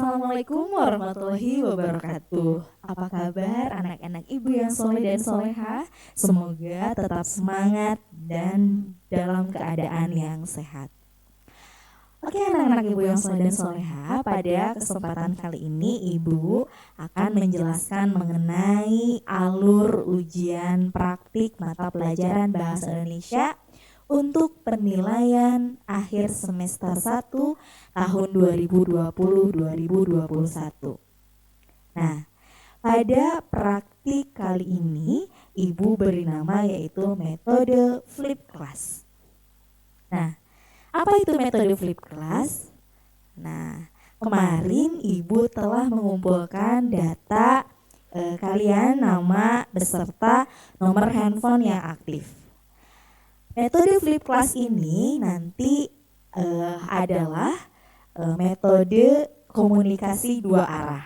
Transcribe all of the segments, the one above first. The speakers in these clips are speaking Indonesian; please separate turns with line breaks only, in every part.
Assalamualaikum warahmatullahi wabarakatuh. Apa kabar anak-anak ibu yang soleh dan soleha? Semoga tetap semangat dan dalam keadaan yang sehat. Oke anak-anak ibu yang soleh dan soleha, pada kesempatan kali ini ibu akan menjelaskan mengenai alur ujian praktik mata pelajaran Bahasa Indonesia untuk penilaian akhir semester 1 tahun 2020-2021. Nah, pada praktik kali ini ibu beri nama yaitu metode flip class. Nah, apa itu metode flip class? Nah, kemarin ibu telah mengumpulkan data kalian, nama beserta nomor handphone yang aktif. Metode flip class ini nanti adalah metode komunikasi dua arah.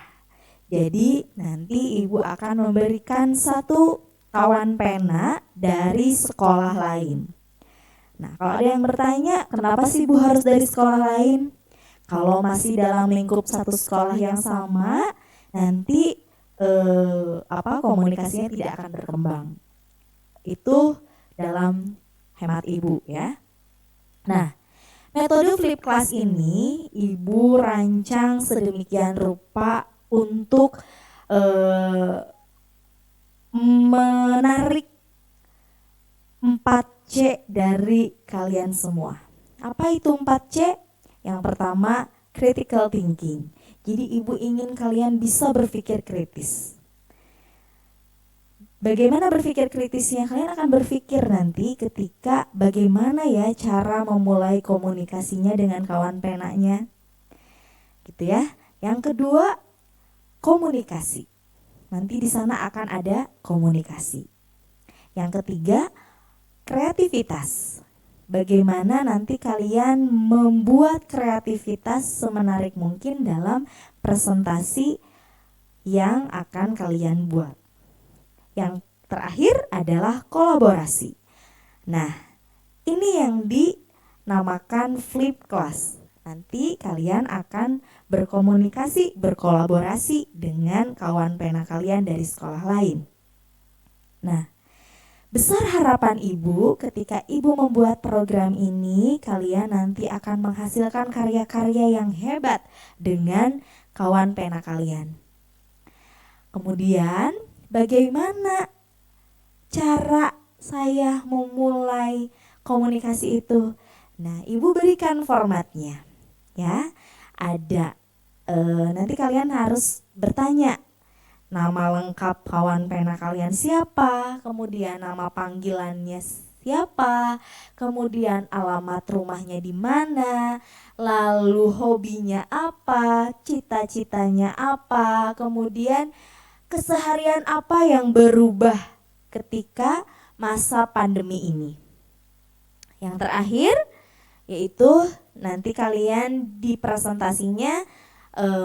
Jadi nanti ibu akan memberikan satu kawan pena dari sekolah lain. Nah, kalau ada yang bertanya, kenapa sih ibu harus dari sekolah lain? Kalau masih dalam lingkup satu sekolah yang sama, nanti komunikasinya tidak akan berkembang. Itu dalam hemat ibu ya. Nah, metode flip class ini ibu rancang sedemikian rupa untuk menarik 4C dari kalian semua. Apa itu 4C? Yang pertama, critical thinking. Jadi ibu ingin kalian bisa berpikir kritis. Bagaimana berpikir kritisnya? Kalian akan berpikir nanti ketika bagaimana ya cara memulai komunikasinya dengan kawan penanya. Gitu ya. Yang kedua, komunikasi. Nanti di sana akan ada komunikasi. Yang ketiga, kreativitas. Bagaimana nanti kalian membuat kreativitas semenarik mungkin dalam presentasi yang akan kalian buat. Yang terakhir adalah kolaborasi. Nah, ini yang dinamakan flip class. Nanti kalian akan berkomunikasi, berkolaborasi dengan kawan pena kalian dari sekolah lain. Nah, besar harapan ibu ketika ibu membuat program ini, kalian nanti akan menghasilkan karya-karya yang hebat dengan kawan pena kalian. Kemudian, bagaimana cara saya memulai komunikasi itu? Nah, ibu berikan formatnya ya. Ada nanti kalian harus bertanya nama lengkap kawan pena kalian siapa, kemudian nama panggilannya siapa, kemudian alamat rumahnya di mana, lalu hobinya apa, cita-citanya apa, kemudian keseharian apa yang berubah ketika masa pandemi ini. Yang terakhir yaitu nanti kalian di presentasinya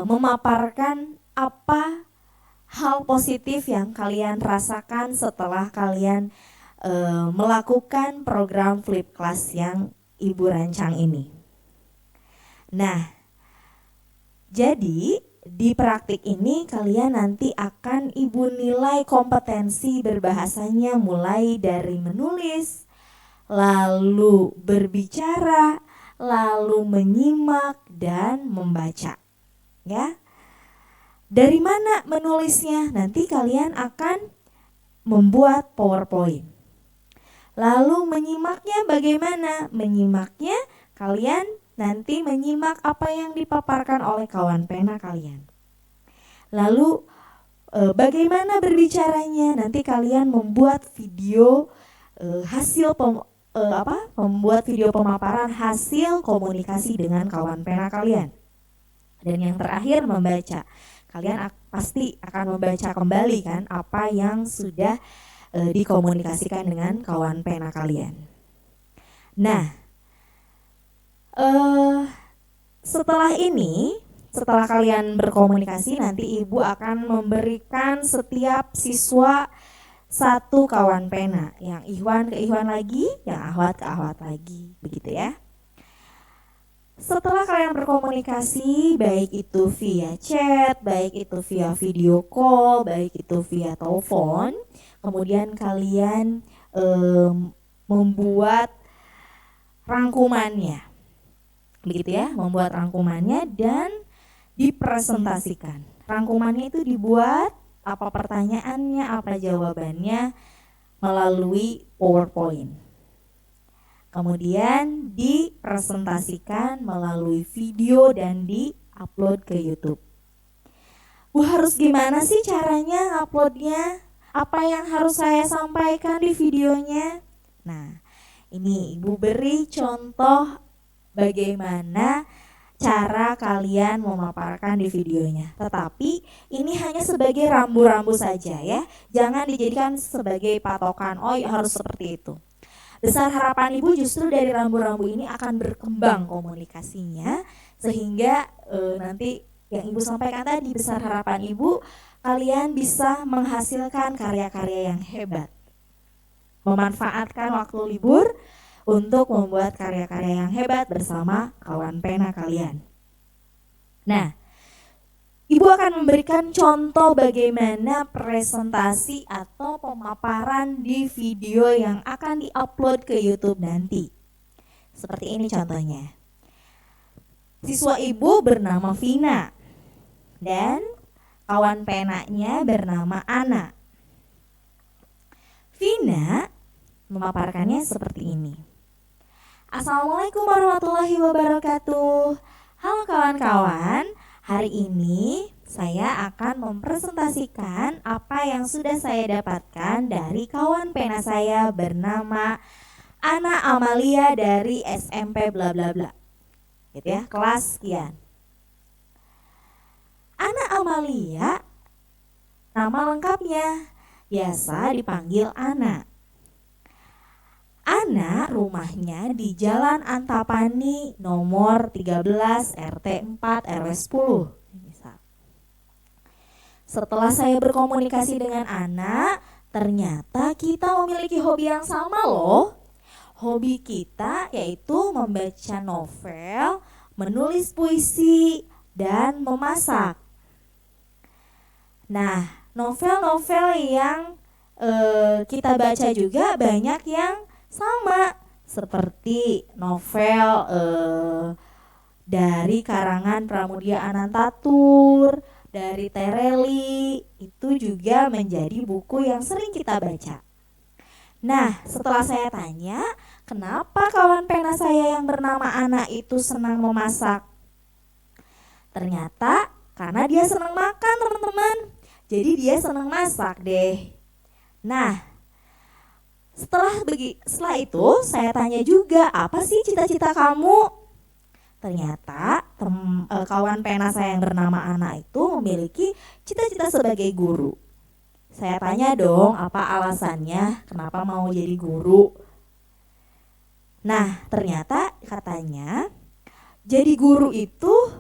memaparkan apa hal positif yang kalian rasakan setelah kalian melakukan program flip class yang ibu rancang ini. Nah, jadi di praktik ini kalian nanti akan ibu nilai kompetensi berbahasanya mulai dari menulis, lalu berbicara, lalu menyimak dan membaca. Ya. Dari mana menulisnya? Nanti kalian akan membuat PowerPoint. Lalu menyimaknya bagaimana? Menyimaknya kalian nanti menyimak apa yang dipaparkan oleh kawan pena kalian. Lalu bagaimana berbicaranya? Nanti kalian membuat video membuat video pemaparan hasil komunikasi dengan kawan pena kalian. Dan yang terakhir membaca. Kalian pasti akan membaca kembali kan apa yang sudah dikomunikasikan dengan kawan pena kalian. Nah, setelah kalian berkomunikasi, nanti ibu akan memberikan setiap siswa satu kawan pena, yang Ihwan ke Ihwan lagi, yang Ahwat ke Ahwat lagi, begitu ya. Setelah kalian berkomunikasi, baik itu via chat, baik itu via video call, baik itu via telepon, kemudian kalian membuat rangkumannya, begitu ya, membuat rangkumannya dan dipresentasikan. Rangkumannya itu dibuat, apa pertanyaannya, apa jawabannya, melalui PowerPoint. Kemudian dipresentasikan melalui video dan di-upload ke YouTube. Bu, harus gimana sih caranya nguploadnya? Apa yang harus saya sampaikan di videonya? Nah, ini Ibu beri contoh bagaimana cara kalian memaparkan di videonya. Tetapi ini hanya sebagai rambu-rambu saja ya. Jangan dijadikan sebagai patokan, oh harus seperti itu. Besar harapan Ibu justru dari rambu-rambu ini akan berkembang komunikasinya, sehingga nanti yang Ibu sampaikan tadi, besar harapan Ibu kalian bisa menghasilkan karya-karya yang hebat, memanfaatkan waktu libur untuk membuat karya-karya yang hebat bersama kawan pena kalian. Nah, Ibu akan memberikan contoh bagaimana presentasi atau pemaparan di video yang akan diupload ke YouTube nanti. Seperti ini contohnya. Siswa Ibu bernama Vina dan kawan penanya bernama Ana. Vina memaparkannya seperti ini. Assalamualaikum warahmatullahi wabarakatuh. Halo kawan-kawan, hari ini saya akan mempresentasikan apa yang sudah saya dapatkan dari kawan pena saya bernama Ana Amalia dari SMP bla bla bla. Gitu ya, kelas sekian. Ana Amalia, nama lengkapnya biasa dipanggil Ana. Ana rumahnya di Jalan Antapani nomor 13 RT 4 RW 10. Setelah saya berkomunikasi dengan Ana, ternyata kita memiliki hobi yang sama loh. Hobi kita yaitu membaca novel, menulis puisi, dan memasak. Nah, novel-novel yang kita baca juga banyak yang sama, seperti novel dari karangan Pramudia Anantatur, dari Tereli, itu juga menjadi buku yang sering kita baca. Nah, setelah saya tanya, kenapa kawan pena saya yang bernama Ana itu senang memasak? Ternyata karena dia senang makan, teman-teman. Jadi dia senang masak deh. Nah, setelah itu saya tanya juga, apa sih cita-cita kamu? Ternyata kawan pena saya yang bernama Ana itu memiliki cita-cita sebagai guru. Saya tanya dong, apa alasannya kenapa mau jadi guru? Nah, ternyata katanya jadi guru itu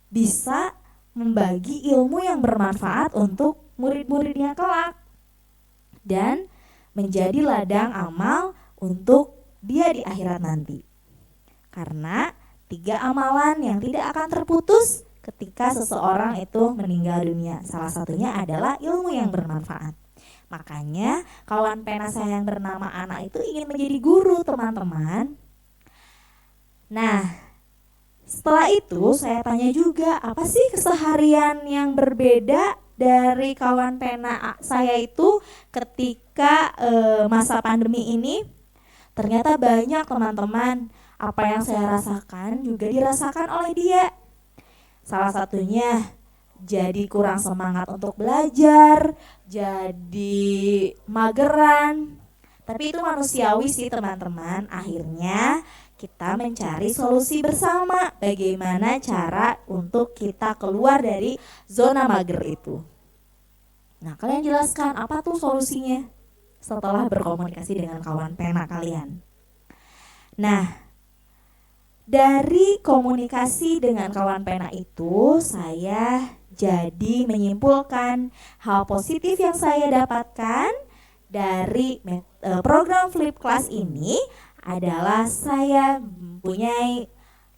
bisa membagi ilmu yang bermanfaat untuk murid-muridnya kelak dan menjadi ladang amal untuk dia di akhirat nanti. Karena 3 amalan yang tidak akan terputus ketika seseorang itu meninggal dunia. Salah satunya adalah ilmu yang bermanfaat. Makanya kawan pena saya yang bernama Ana itu ingin menjadi guru, teman-teman. Nah, setelah itu saya tanya juga, apa sih keseharian yang berbeda dari kawan pena saya itu ketika masa pandemi ini? Ternyata banyak, teman-teman. Apa yang saya rasakan juga dirasakan oleh dia. Salah satunya jadi kurang semangat untuk belajar, jadi mageran. Tapi itu manusiawi sih, teman-teman. Akhirnya kita mencari solusi bersama bagaimana cara untuk kita keluar dari zona mager itu. Nah, kalian jelaskan apa tuh solusinya setelah berkomunikasi dengan kawan pena kalian. Nah, dari komunikasi dengan kawan pena itu saya jadi menyimpulkan hal positif yang saya dapatkan dari program Flip Class ini adalah saya mempunyai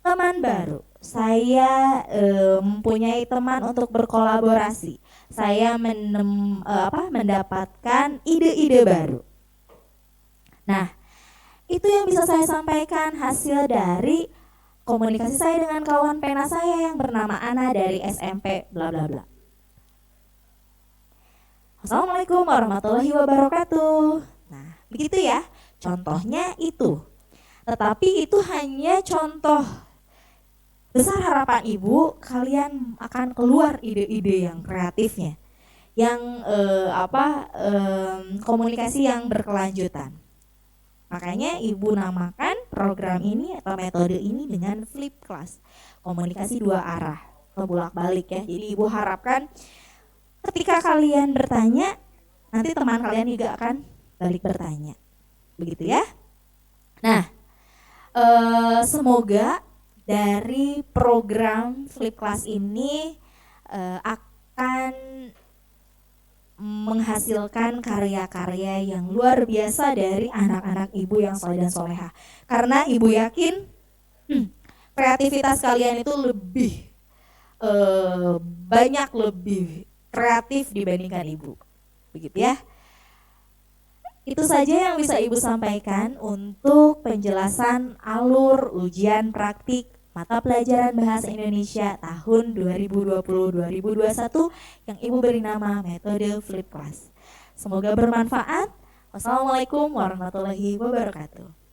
teman baru. Saya mempunyai teman untuk berkolaborasi. Saya mendapatkan ide-ide baru. Nah, itu yang bisa saya sampaikan hasil dari komunikasi saya dengan kawan pena saya yang bernama Ana dari SMP bla bla bla. Assalamualaikum warahmatullahi wabarakatuh. Nah, begitu ya. Contohnya itu. Tetapi itu hanya contoh. Besar harapan Ibu, kalian akan keluar ide-ide yang kreatifnya, yang komunikasi yang berkelanjutan. Makanya Ibu namakan program ini atau metode ini dengan flip class, komunikasi dua arah atau bolak-balik ya. Jadi Ibu harapkan ketika kalian bertanya, nanti teman kalian juga akan balik bertanya, begitu ya. Nah, semoga dari program Flip Class ini akan menghasilkan karya-karya yang luar biasa dari anak-anak Ibu yang soleh dan soleha. Karena Ibu yakin kreativitas kalian itu lebih banyak, lebih kreatif dibandingkan Ibu, begitu ya. Itu saja yang bisa Ibu sampaikan untuk penjelasan alur ujian praktik mata pelajaran Bahasa Indonesia tahun 2020-2021 yang Ibu beri nama metode Flip Class. Semoga bermanfaat. Wassalamualaikum warahmatullahi wabarakatuh.